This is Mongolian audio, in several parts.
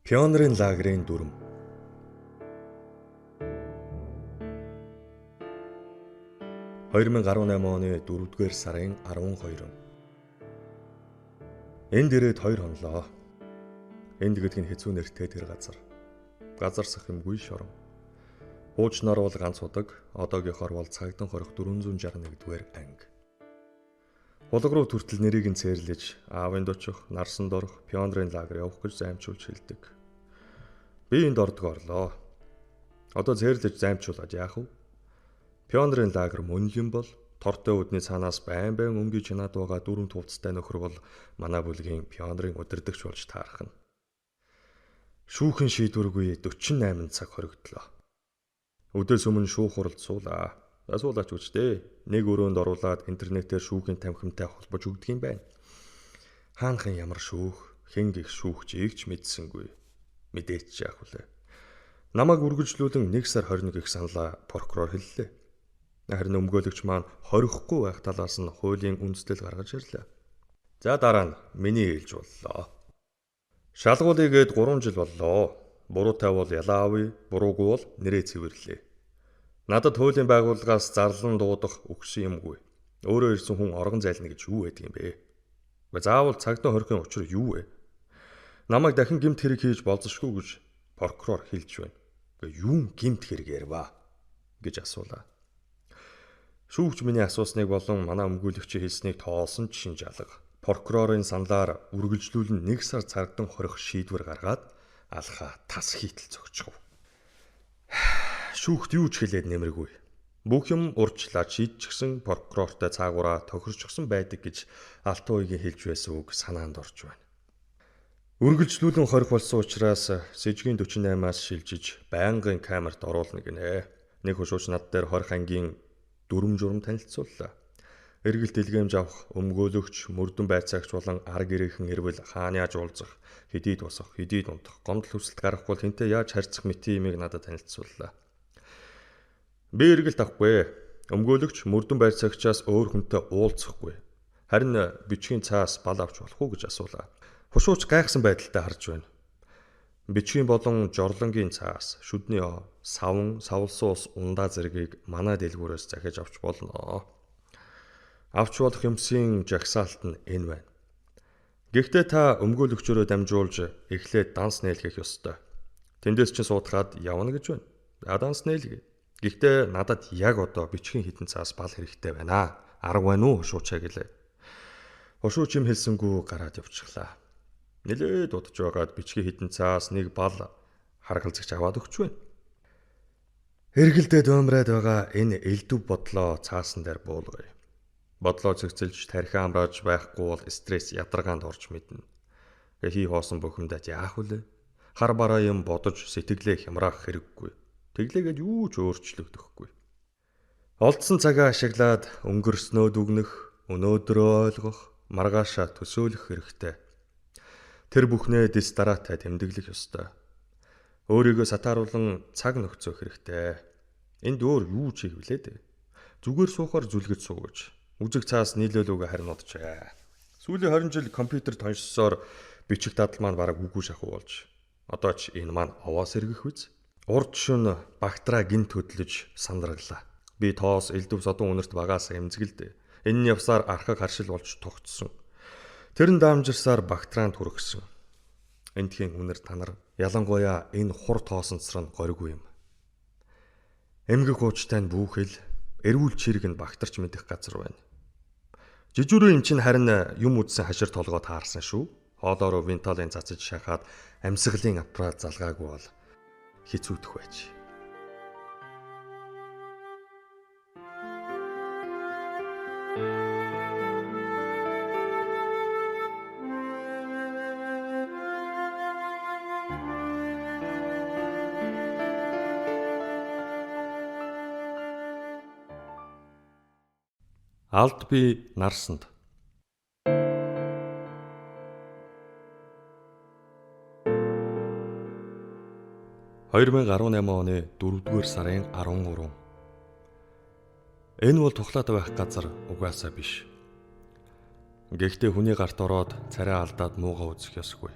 Пионерын лагерын дүрм. 2018 оны 4-р сарын 12. Энд ирээд 2 хонлоо. Энд гэдэг нь хэцүү нэртэй тэр газар. Газарсах юмгүй шорон. Хуучнаар бол ганц удаг, одоогийнхоор бол цагдан хорих 461-р анги. Хулга руу хүртэл нэрийг нь цээрлэж, аавын дочих, нарсанд орох, пионерын лагер явах гэж займчуулж хэлдэг. Би энд ордог орлоо. Одоо цээрлэж займчуулаад яах вэ? Пионерын лагер мөн юм бол тортой өдний цаанаас байн өнгөж хянаад байгаа дөрвөн тувцтай нөхөр бол манай бүлгийн пионерын удирдагч болж таарах нь. Шүүхэн шийдвэргүй 48 цаг хоригдлоо. Өдөөс өмнө шүүх хуралд суулаа. Асуулаач үстэй. Нэг өрөөнд оруулаад интернетээр шүүхийн тамхимтай холбож өгдөг юм байна. Хаанхан ямар шүүх, хэн гих шүүхчийг ч мэдсэнгүй. Мэдээч яах вүлээ. Намайг үргэлжлүүлэн 1 сар 21 их саналаа прокурор хэллээ. Харин өмгөөлөгч маань хорихгүй байх талаас нь хуулийн үндэслэл гаргаж ирлээ. За дараа нь миний ээлж боллоо. Шалгуулъя гээд 3 жил боллоо. Буруутай бол ялаа авъя, буруугүй бол нэрээ цэвэрлээ. Надад хуулийн байгууллагаас зарлан дуудах өгсөн юмгүй. Өөрөө ирсэн хүн оргон зайлна гэж юу байдаг юм бэ? Заавал цагдаа хорихын учир юу вэ? Намайг дахин гэмт хэрэг хийж болзошгүй гэж прокурор хэлж байна. Юун гэмт хэрэг ярва гэж асуулаа. Шүүгч миний асуусныг болон манай өмгөөлөгчийн хэлснийг тоолсон шинж алга. Прокурорын саналаар үргэлжлүүлэн 1 сар цагдан хорих шийдвэр гаргаад алхаа тас хийтэл зогчов. Шүүхт юу ч хэлээд нэмэргүй. Бүх юм урьдчилаад шийдчихсэн прокурортой цаагаараа тохирчсон байдаг гэж Алтан уугийн хэлж байсан үг санаанд орж байна. Үргэлжлүүлэн хорих болсон учраас сэжгийн 48-аас шилжиж байнгын камерт оруулна гинэ. Нэг хушууч над дээр хорих ангийн дүрм журм танилцууллаа. Эргэлт илгээмж авах, өмгөөлөгч, мөрдөн байцаагч болон ар гэрээхэн ирвэл хаана яаж уулзах, хэдий тусах, хэдий дунтах, гомдол хүсэлт гарахгүй хинтээ яаж харьцах мэт юмыг надад танилцууллаа. Би эргэлт авахгүй. Өмгөөлөгч мөрдөн байцаагчаас өөр хүнтэй уулзахгүй. Харин бичгийн цаас бал авч болох уу гэж асуулаа. Хушууч гайхсан байдалтай харж байна. Бичгийн болон жорлонгийн цаас, шүдний савн, савлсан ус, ундаа зэргийг манай дэлгүүрээс захиж авч болно. Авч болох юмсын жагсаалт нь энэ байна. Гэхдээ та өмгөөлөгчөөрөө дамжуулж эхлээд данс нээлгэх ёстой. Тэндээс чинь суудахад явна гэж байна. Данс нээлгэй. Гэхдээ надад яг одоо бичгийн хитэн цаас бал хэрэгтэй байна. Арга байна уу хушуучаа гэлээ. Хушууч юм хэлсэнгүү гараад явчихлаа. Нэлээд удаж байгаад бичгийн хитэн цаас нэг бал харгалзагч аваад өгч байна. Эргэлдээд өмрөөд байгаа энэ элдв бодлоо цаасан дээр буулгая. Бодлоо цэгцэлж тархиан амрааж байхгүй бол стресс ядаргаанд орж мэднэ. Хий хоосон бухимдаад яах вүлээ? Хар бараа юм бодож сэтгэлээ хямраах хэрэггүй. Тэглээгээд юу ч өөрчлөгдөхгүй. Олдсон цагаа ашиглаад өнгөрснөө дүгнэх, өнөөдрөө ойлгох, маргаашаа төсөөлөх хэрэгтэй. Тэр бүхнээ дэс дараатай тэмдэглэх ёстой. Өөрийгөө сатааруулан цаг нөхцөх хэрэгтэй. Энд өөр юу ч хийвлээ дээ. Зүгээр суухаар зүлгэж сууж, үзэг цаас нийлүүлүүгээ харин удажээ. Сүүлийн 20 жил компьютер тоншсоор бичих дадал маань бараг үгүй шахуу болж. Одоо ч энэ маань овоос сэргэх үз. Урд шөнө багтраа гинт хөдлөж сандраллаа. Би тоос элдв содон үнэрт багаас эмзэгэлдэ. Энэ нь явсаар архаг харшил болж тогтсон. Тэрэн даамжирсаар багтраанд хүргэсэн. Эндхийн үнэр танар ялангуяа энэ хур тоосонцор нь горьгүй юм. Эмгэг хуучтай нь бүхэл эрүүл чирэг нь багтарч мэдэх газар байна. Жижүүрөө юм чинь харин юм үдсэн хашир толгой таарсан шүү. Хоолоороо винталын цацаж шахаад амьсгалын аппарат залгаагүй бол хэцүүдэх байж. Алд би нарсанд. (2018 оны 4-р сарын 13). Энэ бол тухлаад байх газар угаасаа биш. Гэхдээ хүний гарт ороод царай алдаад муугаа үзэх ёсгүй.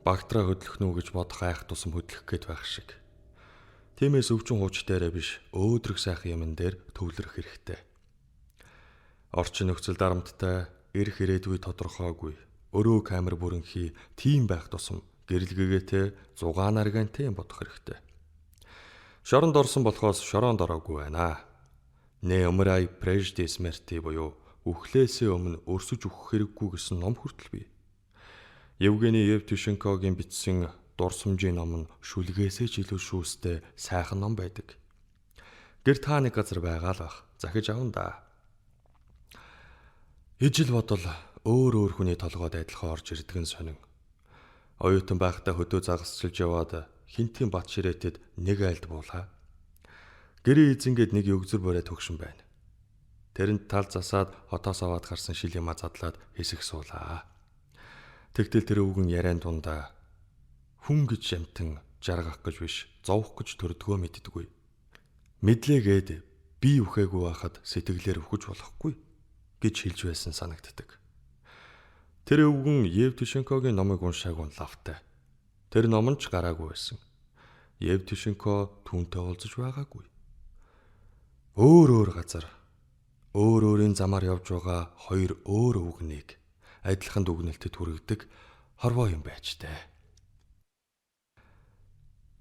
Багтраа хөдлөх нү гэж бодох айх тусам хөдлөх гээд байх шиг. Тиймээс өвчин хууч дээрээ биш өөдрөг сайхан юмн дээр төвлөрөх хэрэгтэй. Орчин нөхцөл дарамттай, эрх ирээдүй тодорхойгүй, өрөө камер бүрэнхий тийм байх тусам гэрэлгэгээтэй, зугаан аргантай юм бодох хэрэгтэй. Шоронд орсон болохоос шороонд ороогүй байна. Нэ умрай прежде смерти буюу үхлээсээ өмнө өрсөж үхэх хэрэггүй гэсэн ном хүртэл бий. Евгений Евтушенкогийн бичсэн дурсамжийн ном нь шүлгээсээ ч илүү шүүстэй сайхан ном байдаг. Гэр та нэг газар байгаа л бах. Захиж авна да. Ижил бодол өөр хүний толгойд адилхан орж ирдгэн сонин. Оюутан байхдаа хөдөө загасчилж яваад хинтийн бат ширээтэд нэг айлд буулаа. Гэрээ эзэнгээд нэг өгзөр бороо төгшин байна. Тэрэнд тал засаад хотоос аваад гарсан шил юмаа задлаад хэсэг суулаа. Тэгтэл тэр өвгөн яриан дундаа хүн гэж амтан жаргах гэж биш, зовох гэж төрдгөө мэддэггүй. Мэдлээгээд би үхээгүй байхад сэтгэлээр үхэж болохгүй гэж хэлж байсан санагддаг. Тэр өвгөн Евтушенкогийн номыг уншаагүй нь лавтай. Тэр ном нь ч гараагүй байсан. Евтушенко түүнтэй уулзаж байгаагүй. Өөр газар, өөрийн замаар явж байгаа хоёр өөр өвгнийг адилхан дүгнэлтэд хүргэдэг хорвоо юм байж тээ.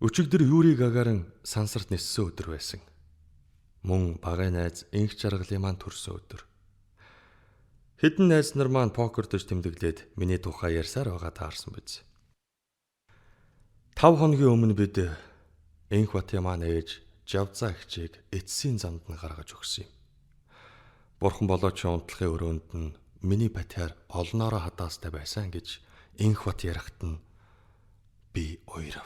Өчигдөр Юрий Гагарин сансарт ниссэн өдөр байсан. Мөн багын найз инх жаргалын маань төрсөн өдөр. Хэдэн найз нар маань покер дэж тэмдэглээд миний тухай ярьсаар байгаа таарсан биз. 5 хоногийн өмнө бид инх батын маань ээж Жавзаа хчийг эцсийн замд нь гаргаж өгсөн юм. Бурхан болоочийн унтлахын өрөөнд нь миний батяар олноороо хадаастай байсан гэж инх бат ярахт нь би уйрав.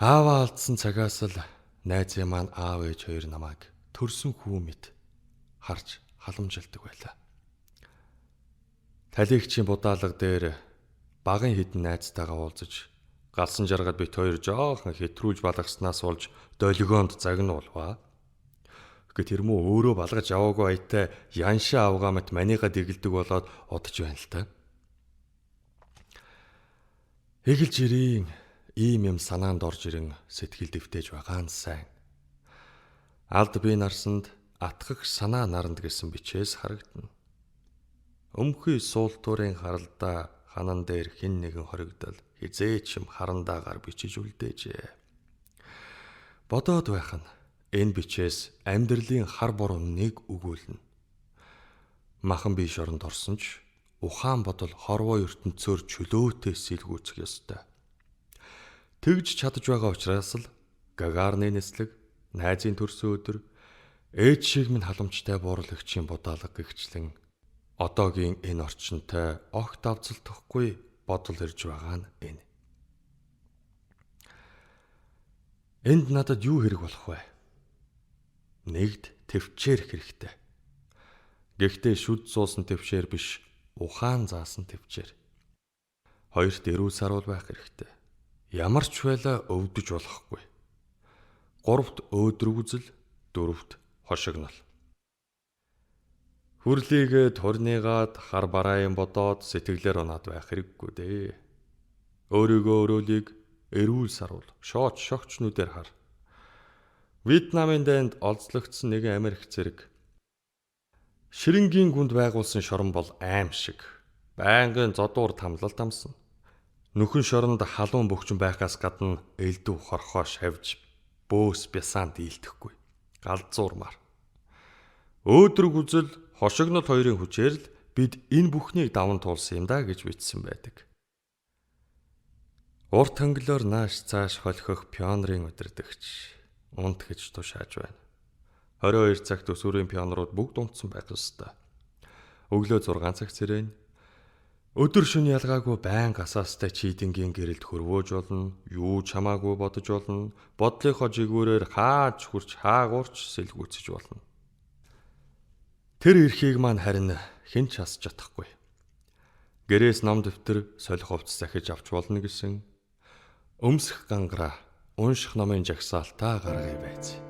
Ааваа алдсан цагаас л найзын маань аав ээж хоёр намайг төрсөн хүү мэд харж халамжилдаг байлаа. Талигчийн будаалга дээр багын хідэн найзтайгаа уулзаж галсан жаргад бит хоёр жоохон хэтрүүлж балгаснаас болж долгионд загнуулваа. Тэр мүү өөрөө балгаж аваагүй аятай яншаа авгаамт манийга дэгэлдэг болоод одож байна л та. Эгэлж ирийн ийм юм санаанд орж ирэн сэтгэл дэвтэж байгаа нь сайн. Алд би нарсанд атгах санаа наранд гэсэн бичээс харагдана. Өмхий суул туурын харалдаа ханан дээр хэн нэгэн хоригдол хизээч юм харандаагаар бичиж үлдээжээ. Бодоод байх нь энэ бичээс амьдралын хар буруу нэг өгүүлнэ. Махан би шоронд орсон ч ухаан бодол хорвоо ертөнцөөр чөлөөтэй сэлгүүцэх ёстой. Тэгж чадж байгаа учраас л Гагарны нислэг, найзын төрсөн өдөр, ээж шиг минь халамжтай бууралагчийн будаалга гихчлэн одоогийн энэ орчинтой огт авцалдахгүй бодол ирж байгаа нь энэ. Энд надад юу хэрэг болох вэ? Нэгд төвчээр хэрэгтэй. Гэхдээ шүд суусан төвчээр биш, ухаан заасан төвчээр. Хоёрт эрүүл саруул байх хэрэгтэй. Ямар ч байла өвдөж болохгүй. Гуравт өөдрөг үзэл, дөрөвт хошигнол. Хүрлийгээд хурныгаад хар бараан бодоод сэтгэлээр унаад байх хэрэггүй дээ. Өөрийгөө өрөөлийг эрүүл саруул, шооч шогчнүүдээр хар. Вьетнамын дайнд олзлогдсон нэгэн Америк зэрэг ширэнгийн гүнд байгуулсан шорон бол аим шиг. Байнгын зодуур тамлалт амсан. Нүхэн шоронд халуун бөхчөн байхаас гадна элдв хорхоо шавж бөөс бясаан дийлдэхгүй. Галзуурмаар. Өөдрөг үзэл, хошигнол хоёрын хүчээр л бид энэ бүхнийг даван туулсан юм да гэж бичсэн байдаг. Урт хонглоор нааш цааш холхих пионерын удирдагч унт гэж тушааж байна. 22 цагт өсвөрийн пионерууд бүгд унтсан байх ёстой. Өглөө 6 цаг цэрээн өдөр шөнө ялгаагүй байн гасаастай чийдэнгийн гэрэлд хөрвөөж болно, юу ч хамаагүй бодож болно, бодлынхоо жигүүрээр хаач хурч хаагуурч сэлгүүцэж болно. Тэр эрхийг маань харин хэн ч хасч чадахгүй. Гэрээс ном дэвтэр солих хувцас захиж авч болно гэсэн өмсөх гангара унших номын жагсаалтаа гаргая байц.